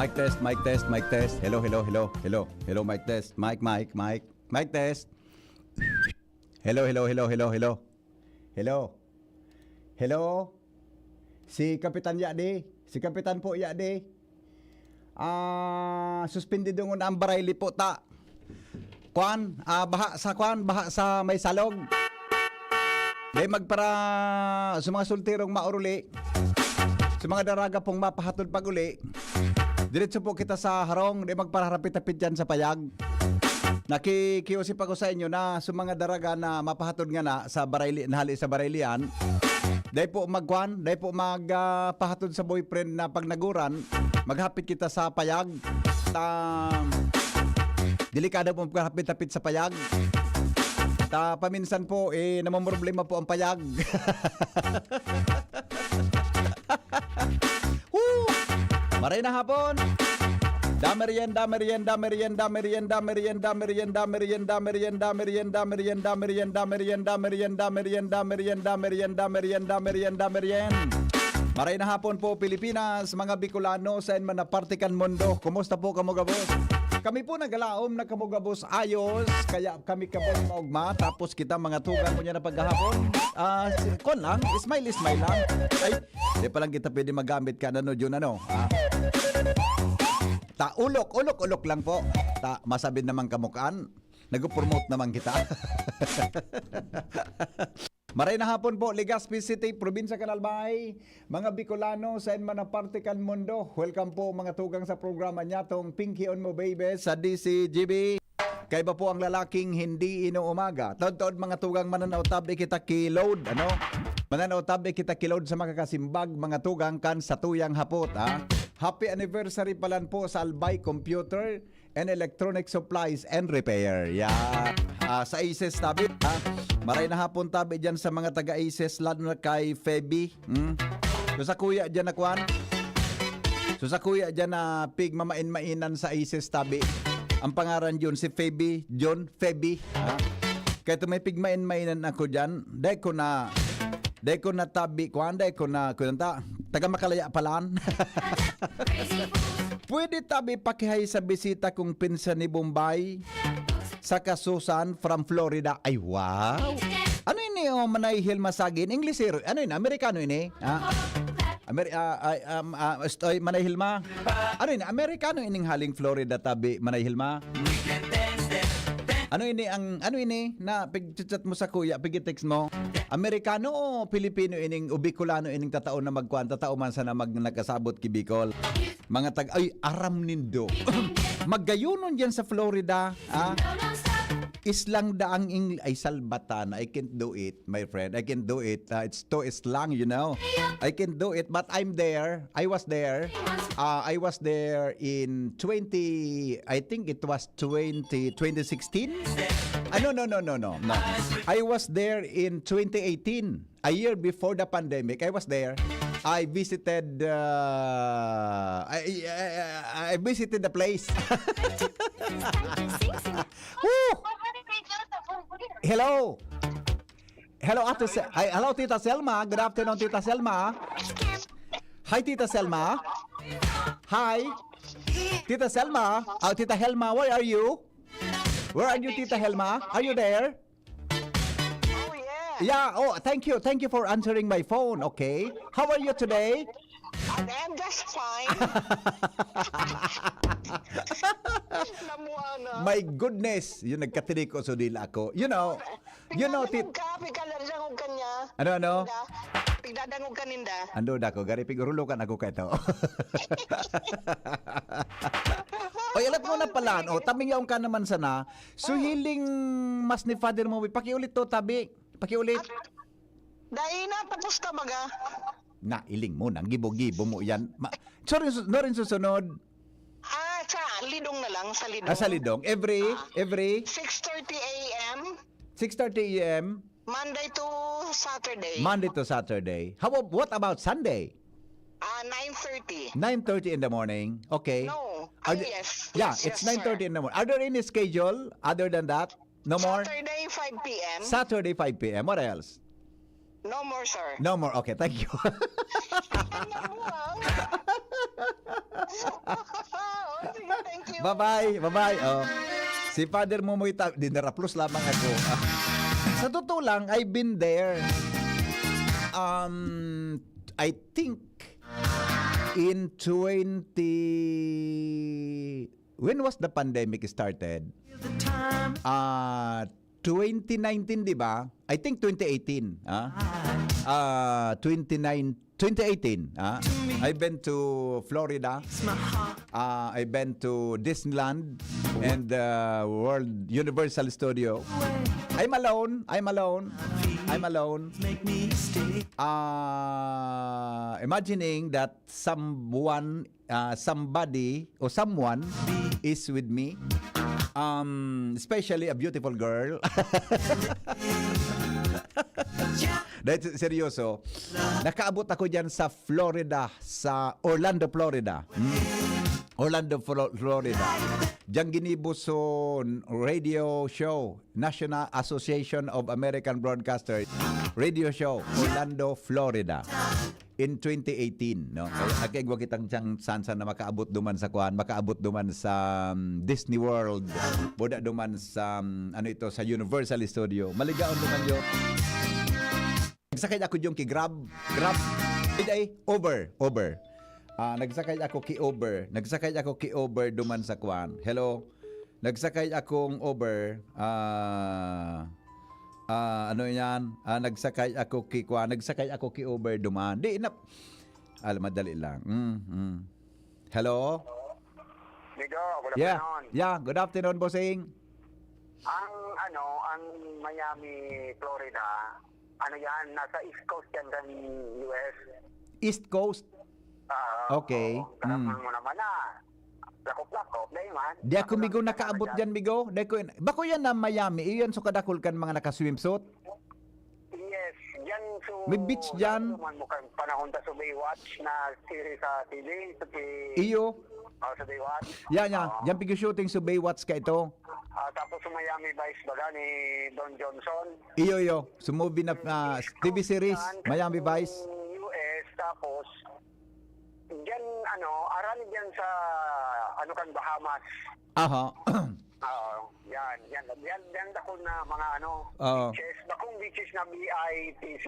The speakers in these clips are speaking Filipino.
Mic test, mic test, mic test. Hello, hello, hello, hello. Hello, mic test. Mic, mic, mic. Mic test. Hello, hello, hello, hello, hello. Hello. Hello. Si Kapitan Yadi. Si Kapitan po Yadi. Suspended yung ang barayli po ta. Kwan, baha sa may salog. Dahil magpara sa mga sultirong mauruli. Sa mga daraga pong mapahatod pag uli. Diretso po kita sa harong, di magpararapit-tapit dyan sa payag. Nakikiusip ako sa inyo na sa mga daraga na mapahatod nga na sa barayli, nahali sa baraylian. Dahil po magpahatod sa boyfriend na pag naguran, maghapit kita sa payag. Delikado po magpapit-tapit sa payag. Paminsan po, namamroblema po ang payag. Maray na hapon. Merienda. Maray na hapon po Pilipinas, mga Bicolano sa man na partikan mundo. Kumusta po kamugabos? Kami po nagalaom na kamugabos ayos, kaya kami kabos maugma, tapos kita mga tugan mo niya na paghahapon. Kon lang, smile lang. Ay, di pa lang kita pwede magamit ka na no, Jun, ano? Ulok lang po. Masabid naman kamukaan. Nag-promote naman kita. Maray na hapon po, Legazpi City, Probinsya Canalbay, mga Bicolano sa man na partikan mundo. Welcome po mga tugang sa programa niya tong Pinky on Mo Baby sa DCGB. Kaya ba po ang lalaking hindi inuumaga? Taod-taod mga tugang mananaw tabi kita kiload, ano? Mananaw tabi kita kiload sa makakasimbag mga tugang kan sa tuyang hapot, ha? Happy anniversary palan po sa Albay Computer and Electronic Supplies and Repair. Sa ISIS tabi, ha? Maray na hapon tabi dyan sa mga taga-ISIS, lalo na kay Feby. So sa kuya dyan na kwan. So sa kuya dyan na pig mamain-mainan sa ISIS tabi. Ang pangaran yun si Feby, John Feby. Kaya may pig main-mainan ako dyan. Dahil ko na tabi kwan, dahil ko na taga Makalaya palan. Pwede tabi pakihay sa bisita kong pinsan ni Bombay sa Kasusan from Florida. Ay, wow! Ano ini manayhil masagin? English hero. Ano ini? Amerikano ini? Manayhil ma? Ano ini? Amerikano ining haling Florida tabi manayhil ma? Ano ini na pigchat mo sa kuya, pigitext mo? Amerikano o Pilipino ining o Bicolano ining tatao na magkuan, tatao man sana nagkasabot ki Bicol. Mga aram nindo. Maggayunon diyan sa Florida, Islang daang ay salbatan. I can't do it, my friend. I can't do it. It's too islang, you know. I can't do it, but I'm there. I was there. I was there in 2016. No. I was there in 2018. A year before the pandemic, I was there. I visited I visited the place. Hello. Hello, hello, Tita Selma. Good afternoon, Tita Selma. Hi, Tita Selma. Hi. Tita Selma. Tita Helma, where are you? Where are you, Tita Helma? Are you there? Oh, yeah. Yeah, thank you. Thank you for answering my phone, okay? How are you today? I'm just fine. My goodness, yung nagkatinig ko sa dila ko. You know, Pigdadangog kanya. Ano? Pigdadangog kaninda. Ando dako, gari pigurulokan ako kaito. Alat mo na pala, taming yaong ka naman sana. So hiling mas ni father mo, pakiulit to tabi. Pakiulit. Dahil na, tapos ka maga. Na, iling mo, nang gibo-gibo mo yan. Sorry, no rin susunod. Sa Lidong na lang, sa Lidong. Sa Lidong. Every 6:30 a.m. 6:30 a.m. Monday to Saturday. Monday to Saturday. What about Sunday? 9:30. 9:30 in the morning. Okay. No. Yes. Yeah, Yes, it's yes, 9:30 in the morning. Are there any schedule other than that? No more? Saturday, 5 p.m. Saturday, 5 p.m. What else? No more, sir. No more. Okay, thank you. Oh, sige, thank you. Bye-bye. Bye-bye. Oh. Si Father Momoy dinera plus lamang ako. Sa totoo lang, I've been there. I think in when was the pandemic started? 2019, di ba? I think 2018. 2018. I've been to Florida. I've been to Disneyland and World Universal Studio. I'm alone. Imagining that somebody or someone is with me. Especially a beautiful girl. Dahil seryoso, nakaabot ako dyan sa Florida, sa Orlando, Florida. Orlando, Florida. Diyan ginibos so radio show, National Association of American Broadcasters radio show, Orlando, Florida. In 2018, no? Nakaigwa kitang sansa na makaabot duman sa makaabot duman sa Disney World, boda duman sa sa Universal Studio. Maligaon duman yo. Nagsakay ako yung Grab. Uber. Nagsakay ako Uber duman sa Hello. Nagsakay akong Uber. Nagsakay ako Uber duman. Di na madali lang. Hello. Migo, good Yeah. afternoon. Yeah, good afternoon, bossing. Ang Miami, Florida, yan, nasa East Coast yan ng US. East Coast. Okay. Kalaman mo naman na. Lakop-lakop, dahil man. Di ako migo nakaabot dyan, migo. Bako yan na Miami. Iyan so kadakol kan mga naka-swimsuit. Yes, yan so... May beach dyan. Mo kang panahon ta sa Baywatch na series sa TV. Iyo. Sa Baywatch. Yan. Yan pigi shooting sa Baywatch ka ito. Tapos sa Miami Vice baga ni Don Johnson. Iyo. Sa movie na TV series, Miami Vice. US, tapos diyan arani diyan sa kan Bahamas. Aha. Yan ako na mga beaches, bakong beaches na BITCH.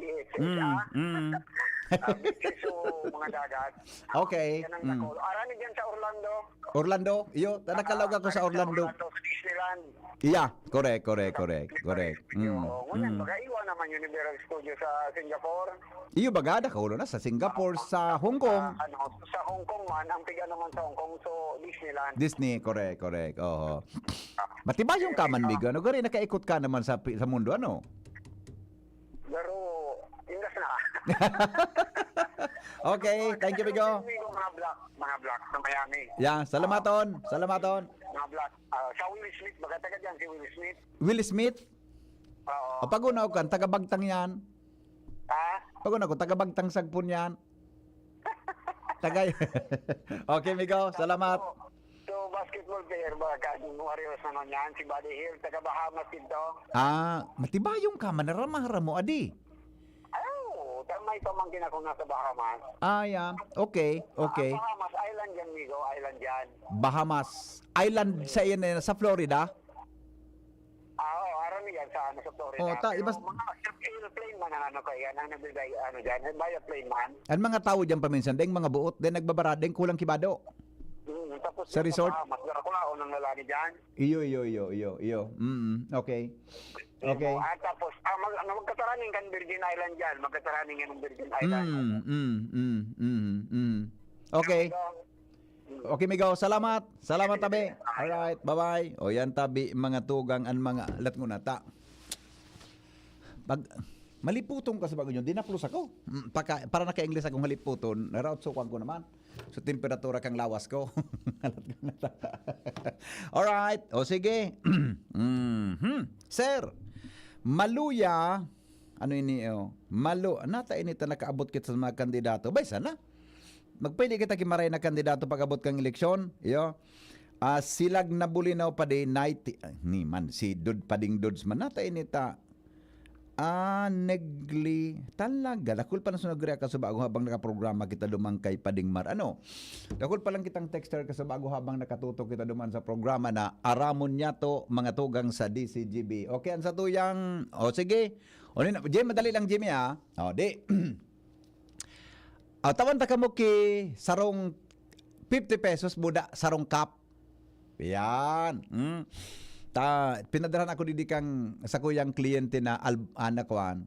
Beaches so mga dagat. Okay. Yan ang ako. Arani diyan sa Orlando? Iyo, nakakalog ako sa Orlando. Disneyland. Yeah, correct. Ngunyan, magaiwa naman Universal Studio sa Singapore. Iyo bagada ka ulo na sa Singapore, sa Hong Kong. Sa Hong Kong man, ang piga naman sa Hong Kong, so Disneyland. Disney, correct. Oo. Matibay yung kaman, migo. Ano gari nakaikot ka naman sa mundo, ano? Pero, ingas na. Okay, thank you, migo. Mga black sa Miami. Yeah, salamaton. Mga black. Sa Will Smith, baga taga dyan si Will Smith. Will Smith? Oo. Pagunaw kan, taga-bagtang yan. Pagunaw ko, taga-bagtang sagpon yan. Okay, migo, salamat. So, basketball player ba, kasing Warriors naman yan, si Buddy Hill, taga Bahamas dito. Matibay yung kaman, naramahara mo, adi. May pamangkin ako nasa Bahamas. Yeah. Okay. Bahamas Island yan, Migo. Island yan. Bahamas Island sa Florida? Arami yan sa Florida. Ibas... Mga airplane man ang kaya, nang nabigay, dyan, airplane man. Ang mga tao dyan paminsan, deng mga buot, deng nagbabaradeng kulang kibado. Tapos sa resort? Bahamas, ako ng lalaki dyan. Iyo. Okay. At tapos, magkataraning kan Virgin Island dyan. Magkataraning yan ng Virgin Island. Okay. Okay, migo. Salamat, tabi. Alright, bye-bye. O yan, tabi, mga tugang, mga alat ko nata. Pag maliputong ka sa bago nyo, dinaplos ako. Para naka-English akong maliputon, narautsukan ko naman. So, temperatura kang lawas ko. Alright. O, sige. Sir, maluya, nata inita nakaabot kita sa mga kandidato. Bay, sana. Magpwede kita kimaray na kandidato pag-abot kang eleksyon. Iyo. Silag na bulinaw pa di night. Si Pading Dudes man. Nata inita. Talaga. Dakol pa na sunod ka sa bago habang nakaprograma kita dumang kay Padingmar. Ano? Dakol pa lang kitang texter ka sa bago habang nakatutok kita duman sa programa na aramon niya to mga tugang sa DCGB. Okay, ang sa tuyang, sige. Jim, madali lang Jimmy ha. Di. Tawan ta kamo ki sarong 50 pesos buda sarong cup. Yan. Pinadarahan ako didi kang sa kuyang kliyente na anakwan.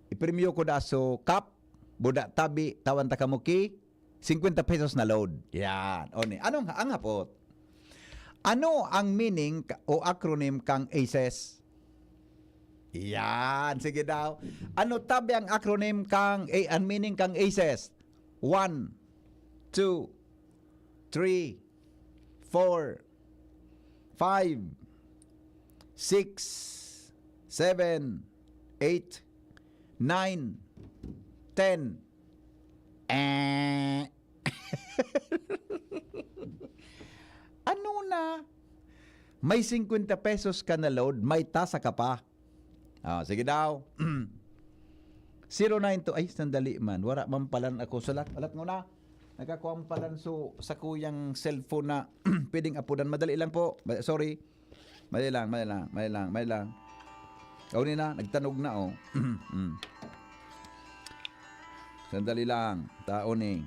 Ipremyo ko daso cup buda tabi tawan ta kamo ki 50 pesos na load. Yan. Oni. Anong ang hapot? Ano ang meaning o acronym kang ACES? Yan, sige daw. Ano tabi ang acronym kang ang meaning kang ACES? 1 2 3 4 5 6 7 8 9 10 Ano na? May 50 pesos ka na load, may tasa ka pa. Sige daw. 092, ay, sandali man. Wala man palan ako. Salat mo na. Nakakuha mo palan sa kuyang cellphone na pwedeng apudan. Madali lang po. Sorry. Madali lang. Kaunin na, nagtanog na, Sandali lang. Taoning.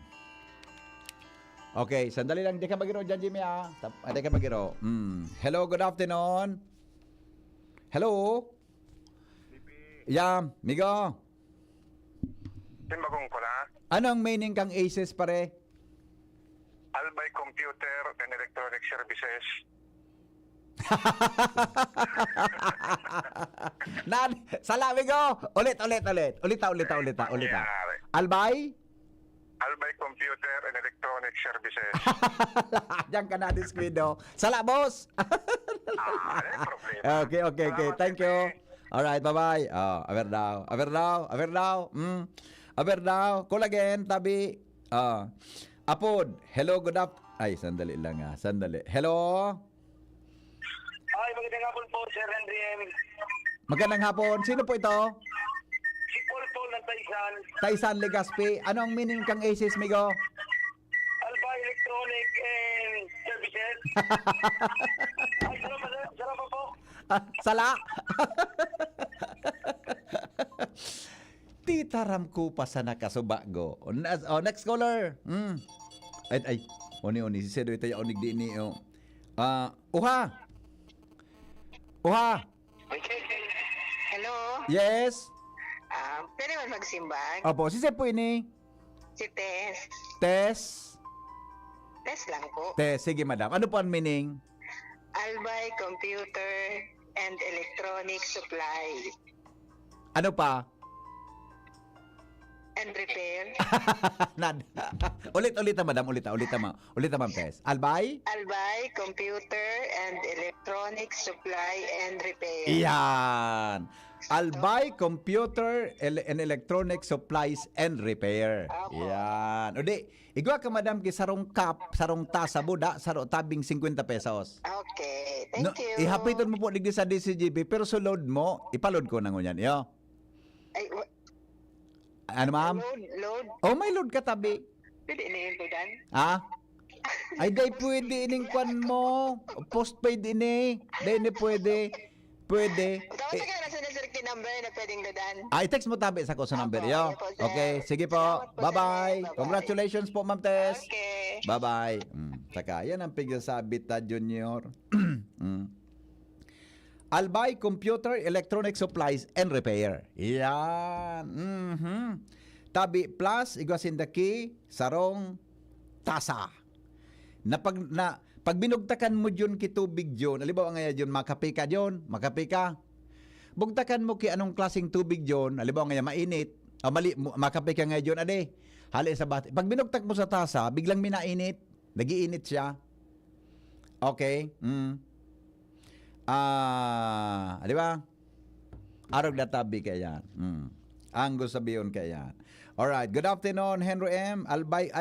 Okay, sandali lang. Di ka magiro dyan, Jimmy, Di ka magiro. Hello, good afternoon. Hello? Yeah, Migo. Timbagong ko na. Anong meaning kang ACES, pare? Albay Computer and Electronic Services. Sala, Migo. Ulit. Ulita. Albay? Albay Computer and Electronic Services. Diyan ka na, Disquido. Sala, boss. Problema. Okay. Thank you. Alright, bye-bye. Aber daw. Aber daw. Call again, tabi. Apod. Hello, good up. Ay, sandali lang Sandali. Hello? Ay, magandang hapon po, Sir Henry M. Magandang hapon. Sino po ito? Si Paul ng Taisan. Taisan Legazpi. Ano ang meaning kang ACES, Migo? Albay Electronic and Services. Ay, salamat po. Sala? Titaram ko pa sa nakasubago. Next caller. Ay. Oni. Si Sedo ito yung onig di ni. Uha. Hello? Yes. Pwede man magsimbag? Opo, si Sepo ini. Si Tess. Tess. Tess lang po. Tess, sige madam. Ano po ang meaning? Albay Computer and Electronic Supply Ano pa? and Repair. Ulit madam. Ulit ma'am Tess. Albay? Albay Computer and Electronic Supply and Repair. Iyan. Albay Computer and Electronic Supplies and Repair. Opo. Yan. O di, igwa ka madam ki sarong cup, sarong tasa buda, sarong tabing 50 pesos. Okay, thank you. Ihapiton mo po digdi sa DCGB pero sa load mo, ipaload ko na ngunyan. Yo. Ay, Ano ma'am? load. Oh, may load ka tabi. Pwede na yung loadan? Ay, day pwede ining kwan mo. Postpaid ini. Day ni pwede. Pwede. Tawag ka na sa nasirki number na pwedeng loadan. I-text mo tabi sa ko sa number. Opo, Yo. okay po, sir. Okay, sige po. Salamat po, sir. Bye-bye. Bye-bye. Congratulations po, Ma'am Tess. Okay. Bye-bye. Saka, yan ang pigsasabi ta, Junior. Albay Computer, Electronic Supplies and Repair. Yan. Tabi plus, igwasindaki, sarong, tasa. Pag binugtakan mo dyan ki tubig dyan, alibaw nga dyan, makapi ka. Bugtakan mo ki anong klaseng tubig dyan, alibaw nga mainit, makapi ka nga dyan, ade. Hali sa bati. Pag binugtak mo sa tasa, biglang minainit, nagiinit siya. Okay. Di ba? Arog na tabi kaya. Ang gusto sabihin kaya. Alright, good afternoon, Henry M. Albay,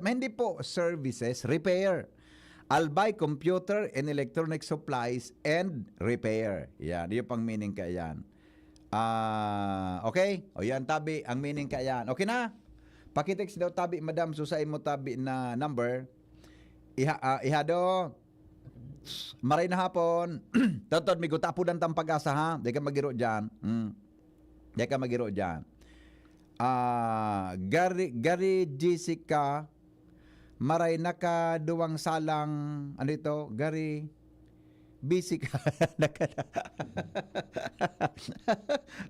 hindi po services, repair. Albay Computer and Electronic Supplies and Repair. Yan, yung pang meaning kaya yan. Okay? O yan, tabi. Ang meaning ka yan. Okay na? Pakitext daw tabi, madam. Susain mo tabi na number. Ihado. Maray na hapon. Totod, may gutapo ng tampag-asa, ha? Di ka magiro dyan. Di ka magiro dyan. Gary Jessica, maray naka duwang salang, ano ito? Gary, busy ka.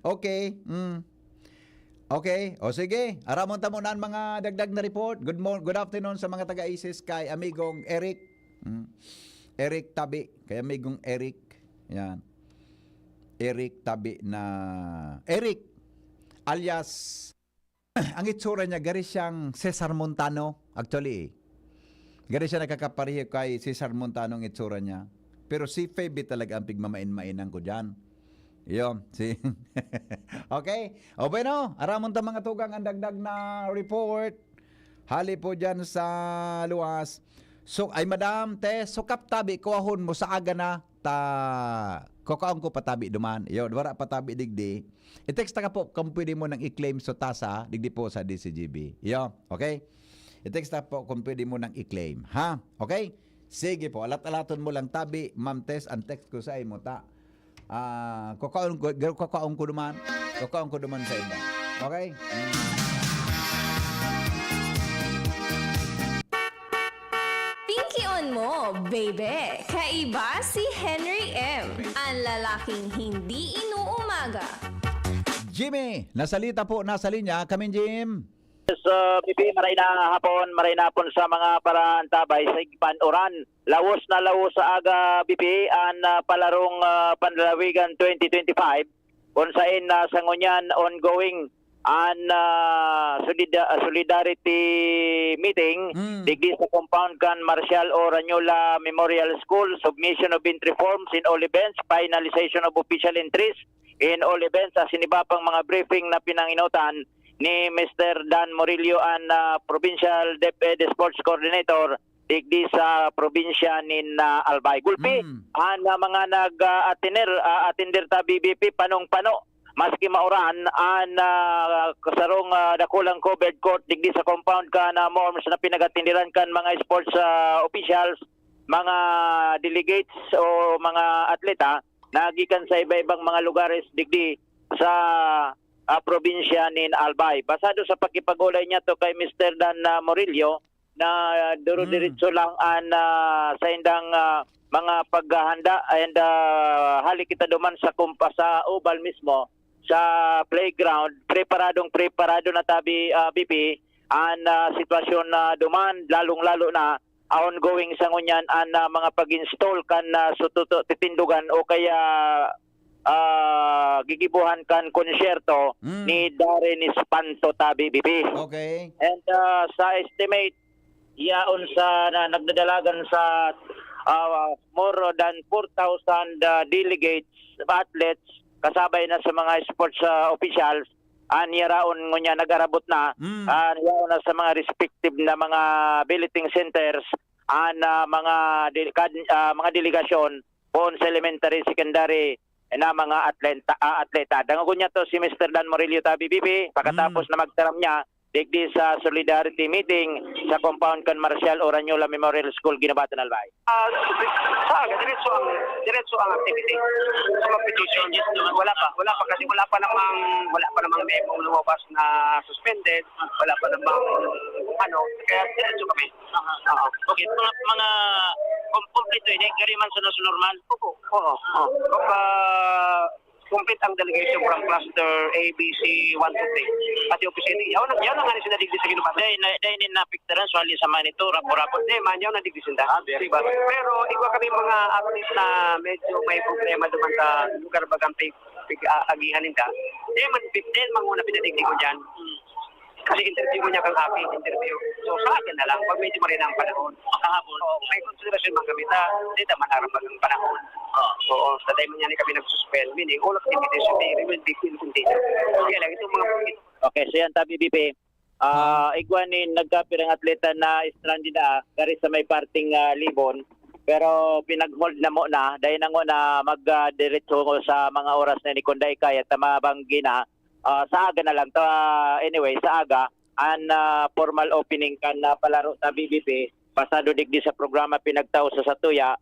Okay. Okay. O sige. Aramon ta mo na ang mga dagdag na report. Good afternoon sa mga taga-ISIS kay amigong Eric. Eric Tabi. Kay amigong Eric. Yan. Eric Tabi na... Eric alias ang itsura niya gari siyang Cesar Montano. Actually, gari siya nakakapareho kay Cesar Montano ang itsura niya. Pero si Feby talaga ang pigmamain-mainan ko dyan. Yun, si... Okay? O bueno, aramon ta mga tugang ang dagdag na report. Hali po dyan sa luwas. So, ay madam, te, sukap tabi, kuwahon mo sa aga na, kukaon ko patabi duman. Yun, wala patabi digdi. I-text ka po kung pwede mo nang i-claim sa tasa, digdi po sa DCGB. Yun, okay? I-text ka po kung pwede mo nang i-claim. Ha? Okay? Sige po, alat-alaton mo lang tabi, ma'am Tess, ang text ko sa imo ta. Kukaon ko duman. Kukaon ko duman sa imo. Okay? Pinky on mo, baby. Kaiba si Henry M. Ang lalaking hindi inuumaga. Jimmy, nasalita po, nasa linya. Kami, Jim. BP, maray na hapon sa mga paraantabay sa Igpan Oran. Lawos na lawos sa aga BP ang palarong Panlalawigan 2025 kung saan sa ngunyan ongoing ang solidarity meeting digdi sa compound kan Marcial Oranyola Memorial School, submission of entry forms in all events, finalization of official entries in all events, as sinibapang mga briefing na pinanginutan ni Mr. Dan Morillo ang Provincial DepEd Sports Coordinator digdi sa probinsya nin Albay. Gulpi, ang mga nag-attender ta BBP panong-pano, maski mauran, ang kasarong dakulang covered court digdi sa compound ka na norms na pinagatindiran kan mga sports officials, mga delegates o mga atleta, nagikan sa iba-ibang mga lugares digdi sa probinsya nin Albay. Basado sa pagkipagulay niya to kay Mr. Dan Morillo na duro-diretso lang ang sa indang mga paghahanda and hali kita duman sa sa oval mismo sa playground, preparado na tabi BP ang sitwasyon na duman, lalong-lalo na ongoing sa ngunyan ang mga pag-install kan titindugan o kaya gigibuhan kan konsyerto ni Darren Espanto tabi BP. Okay. And sa estimate, yaon sa nagdadalagan sa more than 4,000 delegates, athletes, kasabay na sa mga sports officials, yaraon ngunya nagarabot na, yaon na sa mga respective na mga billeting centers, mga delegasyon, po sa elementary, secondary, na mga atleta. Dangagon niya to si Mr. Dan Morillo tabi BB, pagkatapos na magtaram niya, digdi sa solidarity meeting sa compound kan Marcial Oranyola Memorial School, Ginabatan, Albay. Diretso ang activity sa mga petition. Wala pa kasi wala pa namang memo lumabas na suspended, wala pa namang kaya diretso kami. Okay, mga complete ini gari man sa normal. Oo. Complete ang delegation from cluster ABC 1 to 3. At yung PCD, yaw na nga ni sinadigdi sa ginupatan. Dahil napiktaran, swali sa manito, rapor-rapor. Hindi man, yaw na digdi sinda. Diba? Pero iba kami mga athlete na medyo may problema naman sa lugar bagang agihan nila. Dahil manguna pinadigdi ko dyan. Kasi interview mo niya kang happy, interview. So sa akin na lang, pag medyo marin ang panahon, makahapon, may konsiderasyon man kami na hindi naman harap ang panahon. Oo, sa time niya kami nag-suspend, meaning all activities will be continued. Kaya lang, itong mga... Okay, so yan tabi BP. Igwanin nagkapirang atleta na stranded gari sa may parting Libon. Pero pinag-hold na mo na dahil na na mag-diretso ko sa mga oras na ni Kunday kaya tamabanggi na sa aga na lang anyway sa aga formal opening kan na palaro sa BBP pasado digdi sa programa pinagtaw sa Satuya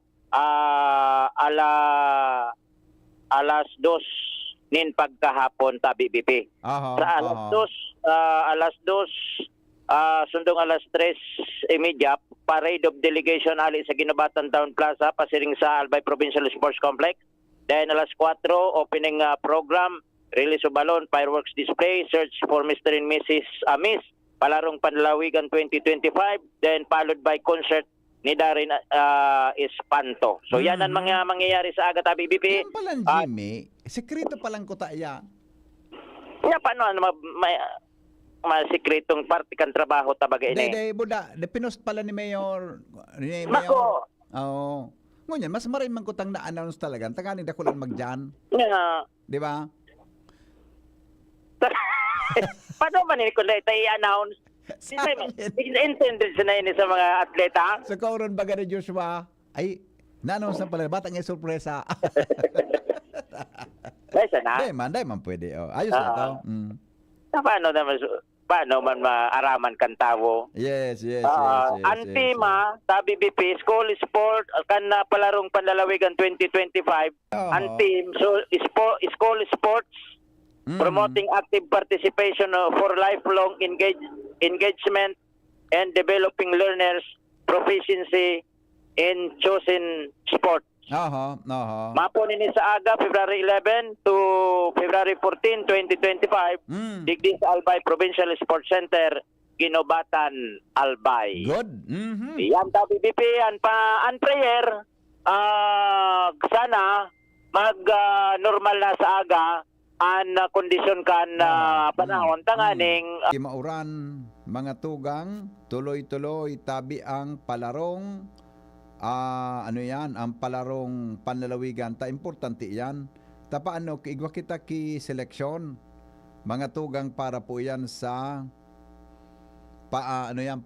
alas 2 nin pagkahapon sa BBP. Aha, Sa alas 2 sundong alas 3:30 parade of delegation ali sa Ginobatan Town Plaza pasiring sa Albay Provincial Sports Complex. Then alas 4 opening program, release of balloon, fireworks display, search for Mr. and Mrs. Amis, palarong Panlalawigan 2025, then followed by concert ni Darin Espanto. So yan ang mga mangyayari sa Agata BBP. Yan palang, Jimmy. Sekreto palang ko taya. Ya paano masikretong party kan trabaho tabaga ini. Day, buda. Pinost pala ni Mayor. Mako. Oo. Ngunyan, mas maraming man kutang na-announce talaga. Taganing dakulan magjan. Yeah. Di ba? Paano ba ni kung tayo i-announce? Intended sa na sa mga atleta? So, kauron baga ni Joshua, ay, na-announce na pala. Batang ay sorpresa. Dahil na? Day man pwede. Oh. Ayos na to. Paano man maaraman kan tawo? Yes. Ang tema sa BBP, School Sport, kan na palarong Panlalawigan 2025, ang team, so, School Sports, promoting active participation for lifelong engagement and developing learners proficiency in chosen sport. Mapo nini sa aga February 11 to February 14, 2025 digdi sa Albay Provincial Sports Center, Ginobatan, Albay. Good. Yan ta BBP an prayer sana mag normal na sa aga an kondisyon kan panahon tanganing Kimauran, mga tugang, tuloy-tuloy tabi ang palarong ano yan, ang palarong panlalawigan, importante yan. Paano, igwa kita ki seleksyon, mga tugang para po yan sa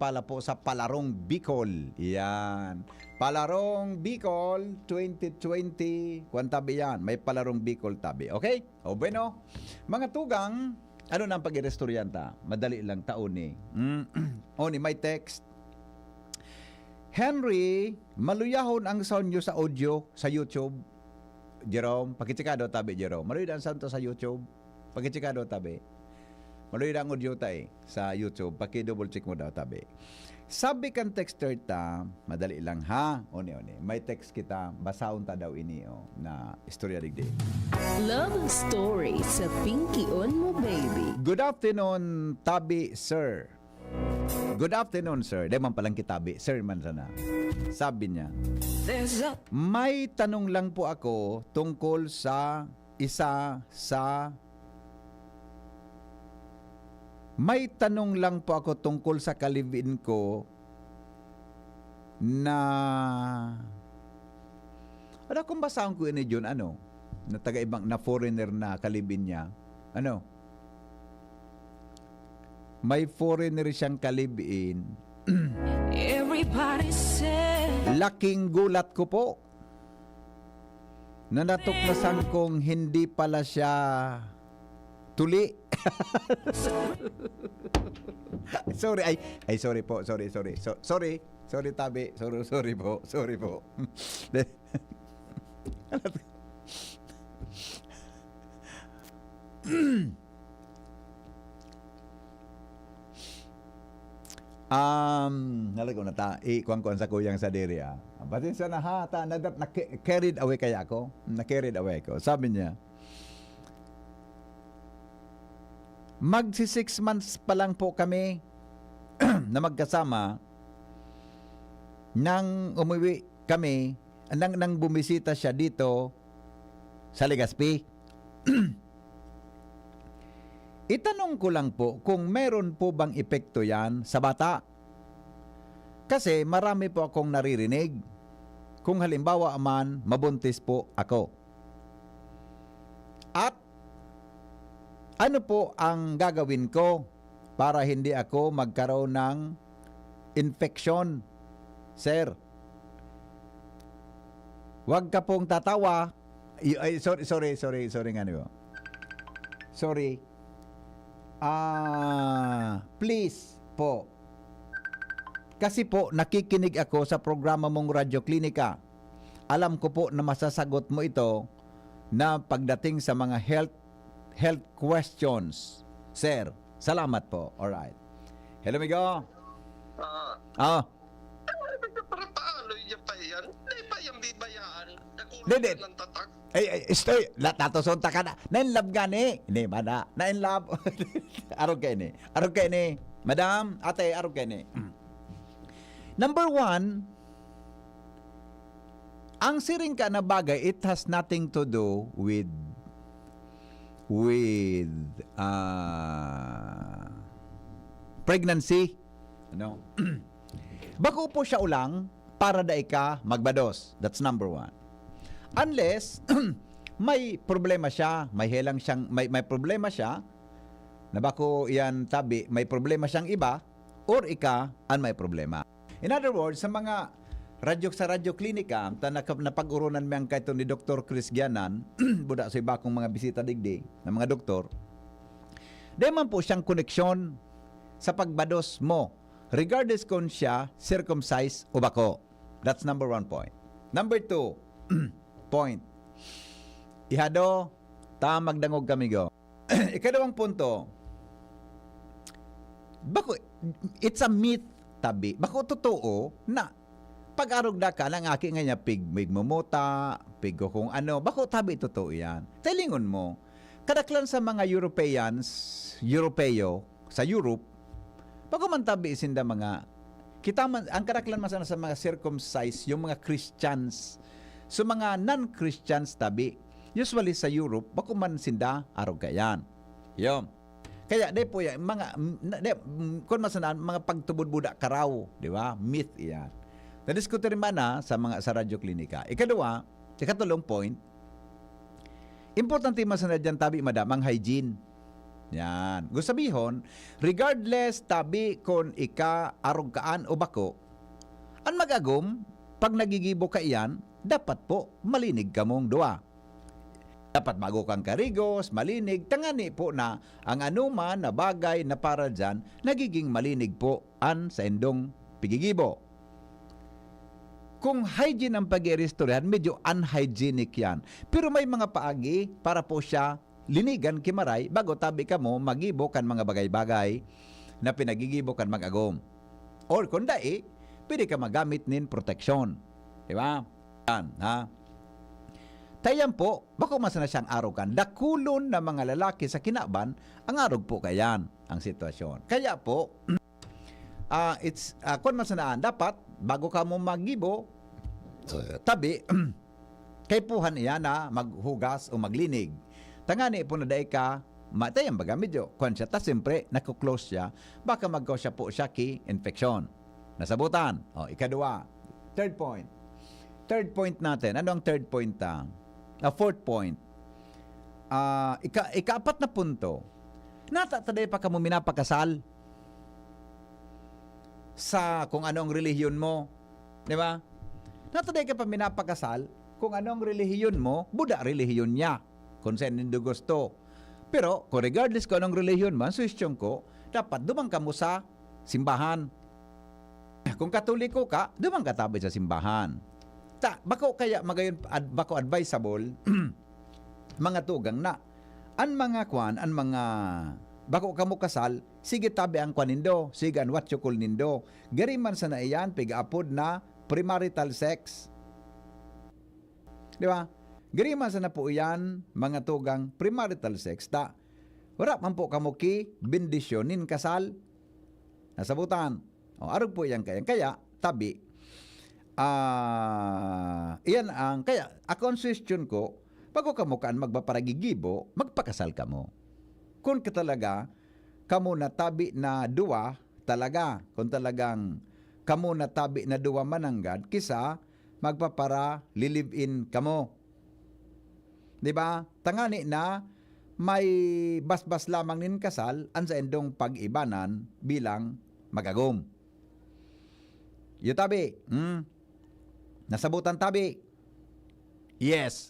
pala po sa Palarong Bicol. Yan. Palarong Bicol 2020. Kung tabi yan, may Palarong Bicol tabi. Okay? O bueno, mga tugang, ano nang pag-irestoryanta? Madali lang taon eh. Oni, may text. Henry, maluyahon ang sound nyo sa audio sa YouTube. Jerome, pakitsikado tabi, Jerome. Maluyad ang sound to sa YouTube. Pakitsikado tabi. Maluyad ang audio tayo sa YouTube. Paki-double check mo daw tabi. Sabi kan texter ta, madali lang ha. Oni. May text kita, basaon ta daw ini na istorya digdi. Love story sa Pinky on Mo Baby. Good afternoon, tabi, sir. Good afternoon, sir. Di man palang kitabi. Sir man sana. Sabi niya, may tanong lang po ako tungkol sa may tanong lang po ako tungkol sa kalibin ko na ano kung basahan ko ini John, na taga-ibang na foreigner na kalibin niya. May foreigner siyang kalibin. Laking gulat ko po na natuklasan kong hindi pala siya tuli. Sorry, sorry po. Sorry tabi. Sorry po. Nalago na ta, kuwan sa kuyang sa diri Pasensya na ha, carried away kaya ako. Na-carried away ko. Sabi niya, magsi 6 months pa lang po kami na magkasama nang umuwi kami, nang bumisita siya dito sa Legazpi. Itanong ko lang po kung meron po bang epekto yan sa bata. Kasi marami po akong naririnig. Kung halimbawa man, mabuntis po ako. At ano po ang gagawin ko para hindi ako magkaroon ng infection, sir? Huwag ka pong tatawa. Sorry nga niyo. Sorry. Please po. Kasi po, nakikinig ako sa programa mong Radyo Klinika. Alam ko po na masasagot mo ito na pagdating sa mga health questions. Sir, salamat po. Alright. Hello, amigo. Ah. Para paano yung pa yan? Hindi pa yung bibayaan. Dede. Nakulong ng tatak. Stoy, tatusonta ka na. Na-inlove gani. Hindi, mada. Na-inlove. Arog kayo ni. Arog kayo ni. Madam, ate, arog kayo ni. Number 1, ang siring ka na bagay, it has nothing to do with pregnancy. Ano? Bako po siya ulang para da ka magbados. That's number 1. Unless may problema siya, may helang siyang may problema siya na bako iyan tabi, may problema siyang iba or ika an may problema. In other words, sa mga radyo klinika, na pag-urunan mo ang kaito ni Dr. Chris Gianan, buda sa iba kong mga bisita digdi, ng mga doktor, dahil man po siyang koneksyon sa pagbados mo, regardless kung siya circumcised o bako. That's number 1 point. Number 2 point. Ihado, magdangog kami go. Ikadawang punto, bako, it's a myth, tabi. Bako totoo na pag-arog da ka ng aki nga niya pig mumuta, pig kung ano, bako tabi totoo yan. Telingon mo, kadaklan sa mga Europeo, sa Europe, bako man tabi isinda mga, kita man, ang kadaklan masana sa mga circumcised, yung mga Christians, so mga non-Christians tabi, usually sa Europe, bako man sinda, arog ka yan. Yun. Kaya de po yan, kung masanaan, mga pagtubod-buda karaw, di ba? Myth yan. Na-diskute rin man sa radyo klinika. Ikatulong point, importante masanad dyan tabi, madam, ang hygiene. Yan. Gusto sabihin, regardless tabi kung arog kaan o bako, ang magagom, pag nagigibo ka iyan, dapat po malinig ka mong dua. Dapat bago kang karigos, malinig, tangani po na ang anuman na bagay na para dyan, nagiging malinig po an sa endong pigigibo. Kung hygiene ang pag-irestoryan, medyo unhygienic yan. Pero may mga paagi para po siya linigan kimaray bago tabi ka mo magibo kan mga bagay-bagay na pinagigibo kan mag-agom. Or kung dai, pwede ka magamit nin protection. Diba? Yan, ha? Tayan po, bako masana siyang arogan. Dakulon na mga lalaki sa kinaban, ang arog po kayan ang sitwasyon. Kaya po, kung masanaan, dapat, bago ka mo magibo, tabi, kay puhan iyan na maghugas o maglinig. Tangani po na dahi ka, matayang baga medyo, kung siya, tas siyempre, nakuklose siya, baka magkaw siya po siya ki infection. Nasabutan. O, ikadua. Third point. Third point natin. Ano ang third point ta? Fourth point. Ikaapat na punto. Natataday pa ka mo minapakasal sa kung anong relihiyon mo. Di ba? Natataday ka pa minapakasal kung anong relihiyon mo, buda relihiyon niya. Kung saan nindo gusto. Pero, kung regardless kung anong relihiyon mo, ang suwestyon ko, dapat dumang ka mo sa simbahan. Kung katoliko ka, dumang ka tabi sa simbahan. Bako kaya magayon bako advisable mga tugang na an mga bako kamo kasal, sige tabi ang kwan nindo, sige an what you call nindo. Gari man sa naiyan pigaapod na premarital sex. Di ba? Gari man sa na po iyan mga tugang premarital sex ta. Wala man po kamo ki bendisyonin kasal. Nasabutan. O arog po yan kaya tabi. Iyan ang, kaya, ako ang suggestion ko, bago ka mo kaan magpaparagigibo, magpakasal ka mo. Kung ka talaga, kamo na tabi na duwa, talaga, kung talagang kamo na tabi na duwa mananggad, kisa magpapara lilive-in kamo. Diba? Tangani na, may basbas lamang nin kasal, ang sa endong pag-ibanan bilang magagom. Yung tabi, nasabutan tabi. Yes.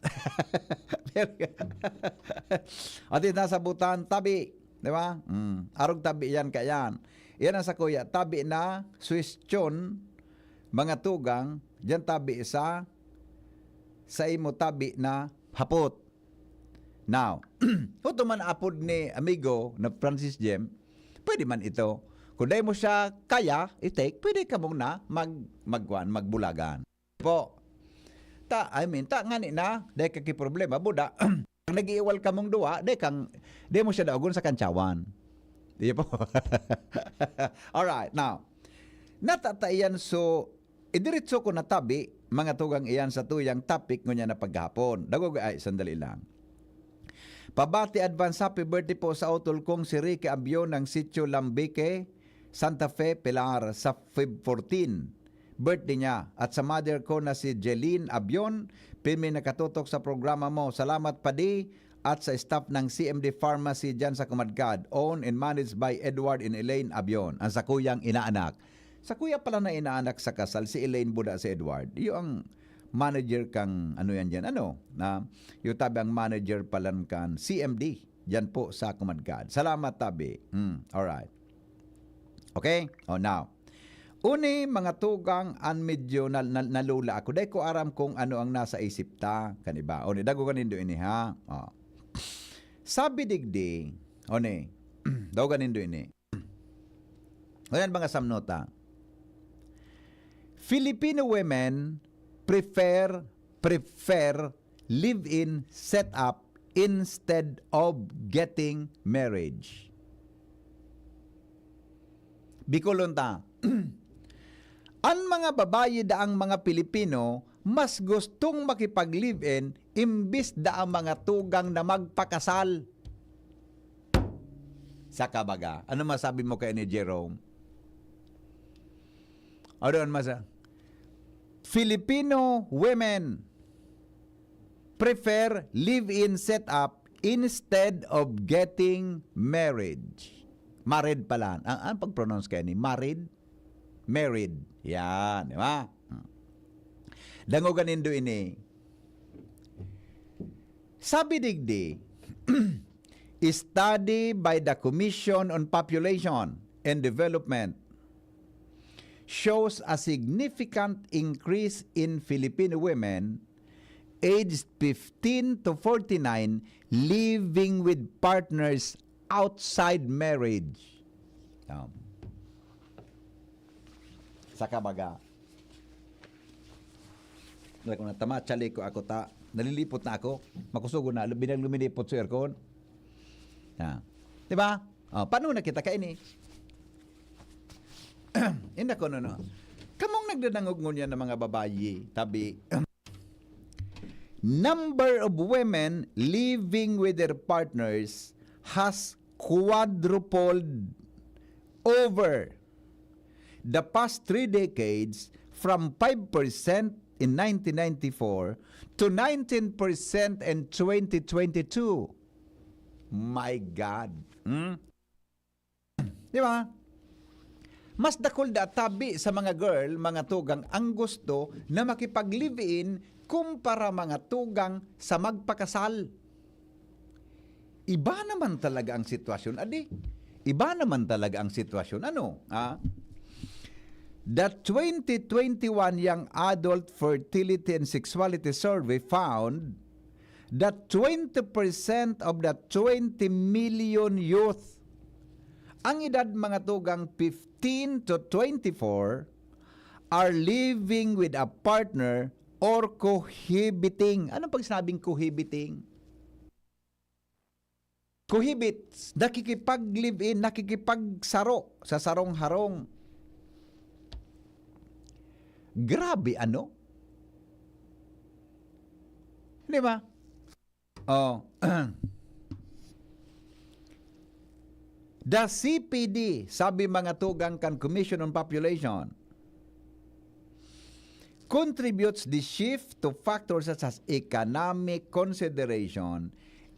At nasa butan, tabi. Di ba? Arog tabi yan kayan. Yan ang sa kuya. Tabi na, Swiss-chon, mga tugang, dyan tabi sa imo tabi na hapot. Now, ito man apod ni amigo na Francis Jem, pwede man ito. Kung dahil mo siya kaya, i-take, pwede ka muna magbulagan. Po, ta nga ni na, dahil kaki problema, buda, kung nag-iiwal ka mong duwa, dahil mo siya daogon sa kantsawan. Di po? Alright, now, natatayan so, idiritso ko na tabi, mga tugang iyan sa tuyang topic ngunya na paghapon. Dagog ay, sandali lang. Pabati advance happy birthday po sa utol kong si Ricky Abion ng Sitio Lambique, Santa Fe, Pilar sa Feb 14. Birthday niya. At sa mother ko na si Jeline Abion, pirmi nakatutok sa programa mo. Salamat padi at sa staff ng CMD Pharmacy dyan sa Kumadkad, owned and managed by Edward and Elaine Abion, ang sa kuyang inaanak. Sa kuya pala na inaanak sa kasal, si Elaine Buda si Edward. Yung ang manager kang ano yan dyan, na yung tabi ang manager palan kan CMD dyan po sa Kumadkad. Salamat tabi. Alright. Okay? Now. Uni, mga tugang an medyo nalula ako. Dahil ko aram kung ano ang nasa isip ta. Kaniba? Uni, dago ganin do ini ha. Sabi digdi. Uni, dago ganin do ini. Ayan mga samnota. Filipino women prefer live-in setup instead of getting marriage. Bikolon ta. Ang mga babae daang mga Pilipino mas gustong makipag-live-in imbis daang mga tugang na magpakasal. Sa kabaga. Ano masabi mo kay ni Jerome? Ano masa? Filipino women prefer live-in setup instead of getting marriage. Married pala. Ang pag-pronounce kayo ni? Married? Married. Yan. Di ba? Dangogan nindo ini. Sabi digdi, study by the Commission on Population and Development shows a significant increase in Filipino women aged 15 to 49 living with partners outside marriage. Sa kabaga. Kung natama, tsali ko ako ta. Nalilipot na ako. Makusugo na. Binang lumilipot sa aircon. Diba? Paano na kita kaini? Hindi ko no. Kamong nagdadangog ngunya ng mga babayi, tabi. Number of women living with their partners has quadrupled over the past 3 decades from 5% in 1994 to 19% in 2022. My God. Di ba? Mas dakol da tabi sa mga girl, mga tugang ang gusto na makipag-live-in kumpara mga tugang sa magpakasal. Iba naman talaga ang sitwasyon, adi. Iba naman talaga ang sitwasyon. Ano? The 2021 Young Adult Fertility and Sexuality Survey found that 20% of the 20 million youth, ang edad mga tugang 15 to 24, are living with a partner or cohabiting. Anong pag sinabing cohabiting? Cohabit, nakikipag-live-in, nakikipagsaro sa sarong-harong. Grabe, ano? Di ba? The CPD, sabi mga tugang kan Commission on Population, contributes the shift to factors such as economic consideration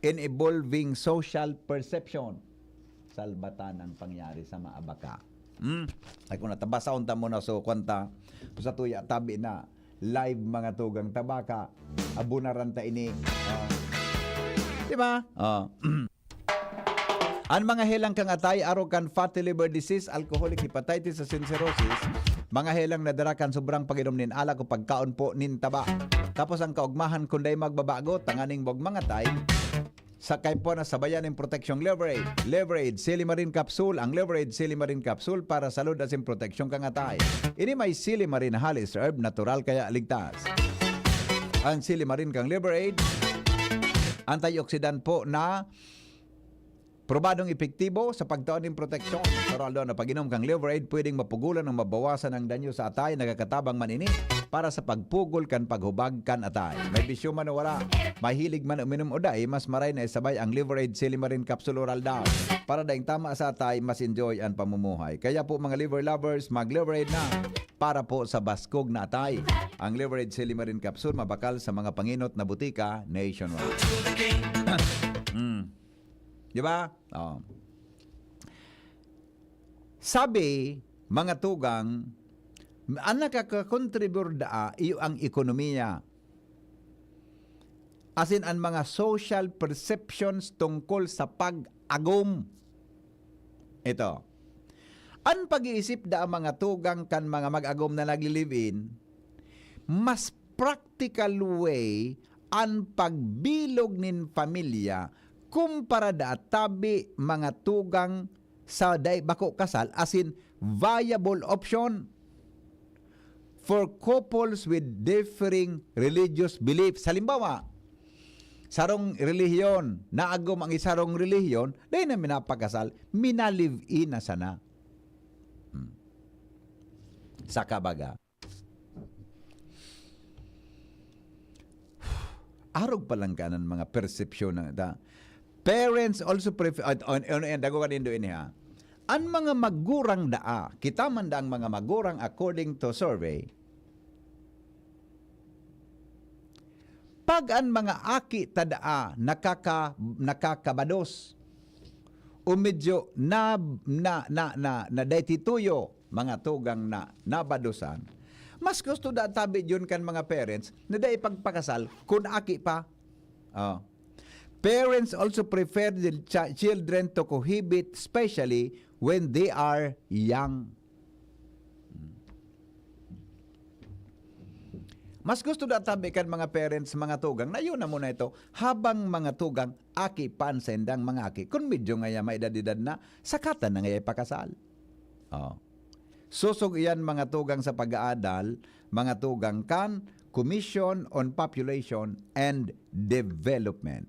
and evolving social perception. Salbatan ang pangyari sa maabaka. Ay kung natabasaon ta mo na so kwanta sa tuya tabi na live mga tugang tabaka. Abunaran ta ini. Di ba? Ang mga helang kang atay, aro kan fatty liver disease, alcoholic hepatitis sa cirrhosis, mga helang nadara kan sobrang paginom nin alak o pagkaon po nin taba. Tapos ang kaugmahan kunday magbabago, tanganing bog mga tay, sakay po na sabayan ng proteksyong Leverade. Leverade Silimarin Capsule. Ang Leverade Silimarin Capsule para salud asin proteksyon kang atay. Ini may Silimarin halis herb, natural kaya ligtas. Ang Silimarin kang Leverade, antioxidant po na probadong epektibo sa pagtaon ng proteksyon. Pero na pag-inom kang Leverade, pwedeng mapugulan ng mabawasan ang danyo sa atay, nagakatabang man ini para sa pagpugol kan paghubag kan atay. May bisyo man o wala, mahilig man uminom o day, mas maray na isabay ang Leverade Silimarin Capsule Oral daw. Para daing tama sa atay, mas enjoy ang pamumuhay. Kaya po mga liver lovers, mag-Leverade na para po sa baskog na atay. Ang Leverade Silimarin Capsule mabakal sa mga panginot na butika nationwide. Di ba? Sabi, mga tugang, ang nakakakontribute iyo ang ekonomiya. As in, ang mga social perceptions tungkol sa pag-agom. Ito. Ang pag-iisip da mga tugang kan mga mag-agom na nag-live-in, mas practical way ang pagbilog nin pamilya kumpara da tabi mga tugang sa day bako kasal, as in viable option for couples with differing religious beliefs. Halimbawa, sarong relihiyon, naagom ang isarong relihiyon, dahil na minapakasal, minalive-in na sana. Sa kabaga. Arog palang kanan mga persepsyon na parents also prefer, dago ka din doon niya, ang mga magurang daa, kita man da ang mga magurang according to survey, pag ang mga aki tadaa nakakabados, o medyo na daitituyo mga tugang na nabadosan, mas gusto da tabi yun kan mga parents na da ipagpakasal kung aki pa. Parents also prefer the children to cohabit, especially when they are young. Mas gusto da tabi kan mga parents, mga tugang, na yun na muna ito, habang mga tugang, aki pansendang mga aki, kung medyo ngaya may edad-edad na, sakatan na ngaya ipakasal. Susog iyan mga tugang sa pag-aadal, mga tugang kan, Commission on Population and Development.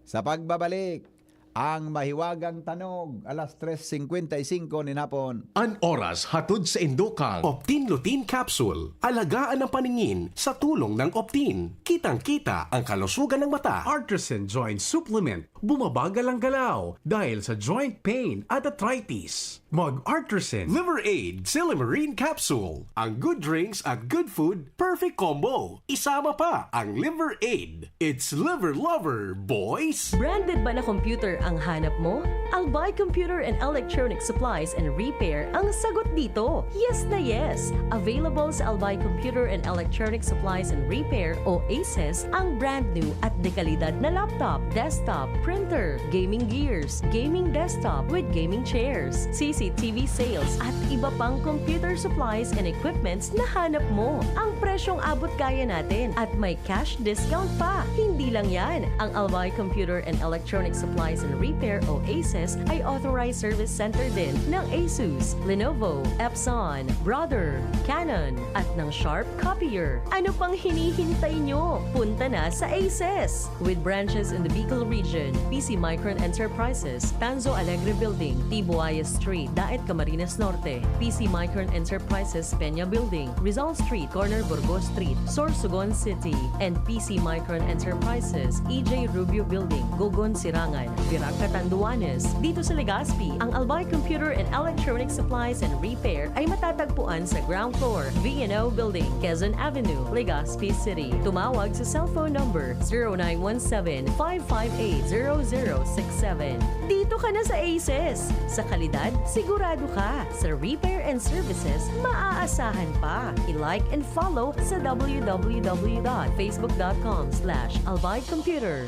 Sa pagbabalik, ang mahiwagang tanog, alas 3:55 ni hapon. An oras hatod sa Indokang Optin Lutein Capsule. Alagaan ang paningin sa tulong ng Optin. Kitang-kita ang kalusugan ng mata. Artisan Joint Supplement. Bumabagal ang galaw dahil sa joint pain at arthritis. Mag-Artisan Liver Aid Silimarin Capsule. Ang good drinks at good food, perfect combo. Isama pa ang Liver Aid. It's liver lover, boys! Branded ba na computer ang hanap mo? Albay Computer and Electronic Supplies and Repair ang sagot dito. Yes na yes! Available sa Albay Computer and Electronic Supplies and Repair o ACES ang brand new at dekalidad na laptop, desktop, printer, gaming gears, gaming desktop with gaming chairs, CCTV sales at iba pang computer supplies and equipments na hanap mo. Ang presyong abot kaya natin at may cash discount pa. Hindi lang yan. Ang Albay Computer and Electronic Supplies and Repair o ACES ay authorized service center din ng ASUS, Lenovo, Epson, Brother, Canon at ng Sharp Copier. Ano pang hinihintay nyo? Punta na sa ACES! With branches in the Bicol region, PC Micron Enterprises, Tanzo Alegre Building, Tibuaya Street, Daet Camarines Norte, PC Micron Enterprises, Peña Building, Rizal Street, Corner Burgos Street, Sorsogon City, and PC Micron Enterprises, EJ Rubio Building, Gogon Sirangan, Virac Catanduanes. Dito sa Legazpi, ang Albay Computer and Electronic Supplies and Repair ay matatagpuan sa ground floor, V&O Building, Quezon Avenue, Legazpi City. Tumawag sa cellphone number 0917-558-0067. Dito ka na sa ACES. Sa kalidad, sigurado ka. Sa repair and services, maaasahan pa. I-like and follow sa www.facebook.com/Albay Computer.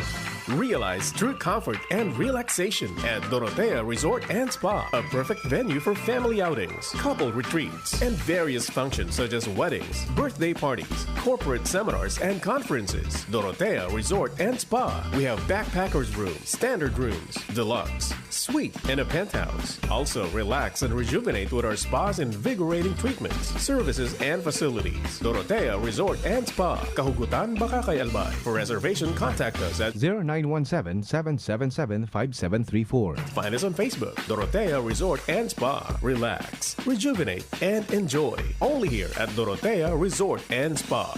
Realize true comfort and relaxation at Dorotea Resort and Spa, a perfect venue for family outings, couple retreats, and various functions such as weddings, birthday parties, corporate seminars, and conferences. Dorotea Resort and Spa. We have backpackers rooms, standard rooms, deluxe, suite, and a penthouse. Also, relax and rejuvenate with our spa's invigorating treatments, services, and facilities. Dorotea Resort and Spa, Kahugutan, Bakakay, Albay. For reservation, contact us at 0917-777-5734. Find us on Facebook, Dorotea Resort and Spa. Relax, rejuvenate, and enjoy. Only here at Dorotea Resort and Spa.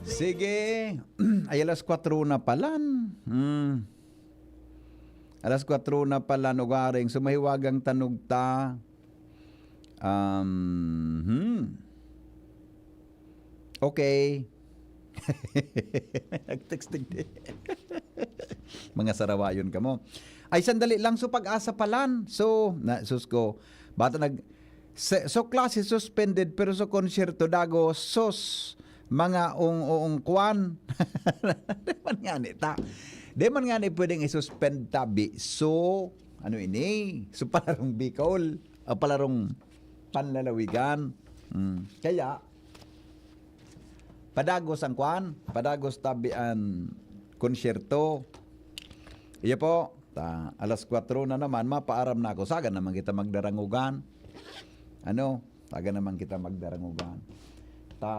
Sige, ay alas 4 na palan. Alas 4 na palan, ugaring sumahiwagang tanugta. Okay. Nag-texting din. Mga sarawayon ka mo. Ay, sandali lang. So, pag-asa palan. So, sus ko. Bata so, klase suspended, pero so, konsyerto dago, sos, mga kwan. Deman nga ni ta. Deman nga ni pwedeng isuspend tabi. So, ano ini? So, palarong Bicol. Palarong panlalawigan. Kaya, padagos ang kwan, padagos tabian konsyerto. Iya po, alas 4 na naman, mapaaram na ako. Saga naman kita magdarangugan. Saga naman kita magdarangugan.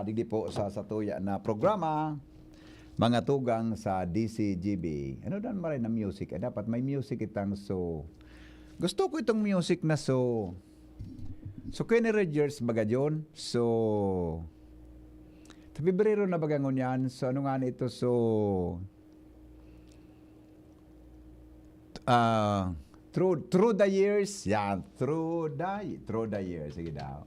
Digdi po sa satuya na programa, mga tugang sa DCGB. Dan maray na music? Dapat may music itang so. Gusto ko itong music na so. So, Kenny Rogers bagadyon. So, Febrero na bagangon yan. So, ano nga nito? So, through the years. Yan. Through the years. Sige daw.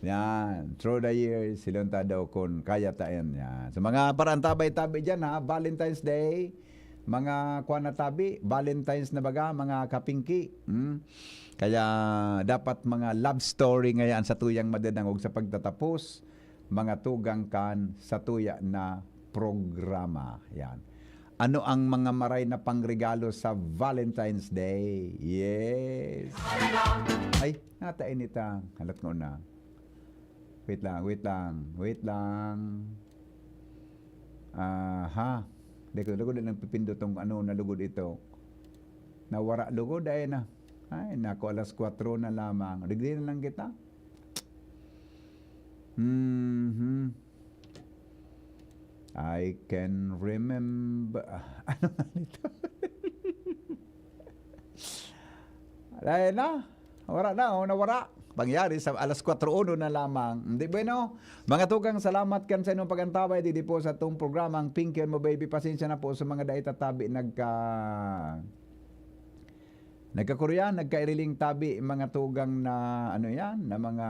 Yan. Through the years. Silong ta daw kung kaya taen. Yan. So, mga parang tabay-tabay dyan ha. Valentine's Day. Mga kuwan na tabi. Valentine's na baga. Mga kapingki. Kaya, dapat mga love story ngayon sa tuyang madadangog sa pagtatapos. Mga tugang kan sa tuya na programa. Yan. Ano ang mga maray na pangregalo sa Valentine's Day? Yes. Ay, natain ita. Halat ko na. Wait lang. Lugod na pipindot tong nalugod ito. Nawara lugod ay na. Ay, nako alas 4 na lamang. Digdi na lang kita. I can remember. Ano nga nito? Dahil na. Nawara. Pangyari sa alas 4:01 na lamang. Hindi bueno. Mga tugang, salamat kan sa inyong pagantabay. Didi po sa itong programang Pinky on Mo Baby. Pasensya na po sa mga dahi tatabi nagka-Korean, nagka-iriling tabi, mga tugang na na mga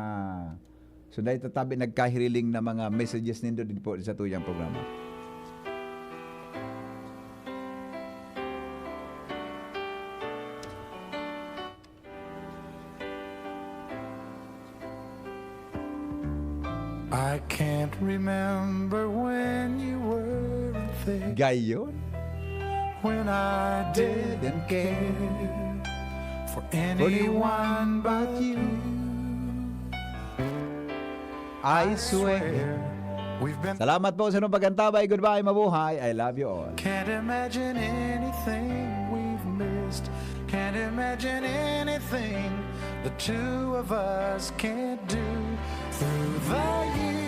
so dahil tatabi nagkahiriling na mga messages nindo din po sa tuyang programa. I can't remember when you were there. Gayon? When I didn't care for anyone but you. I swear. Salamat po sa inyong pagantabay. Goodbye, mabuhay. I love you all. Can't imagine anything we've missed. Can't imagine anything the two of us can't do through the years.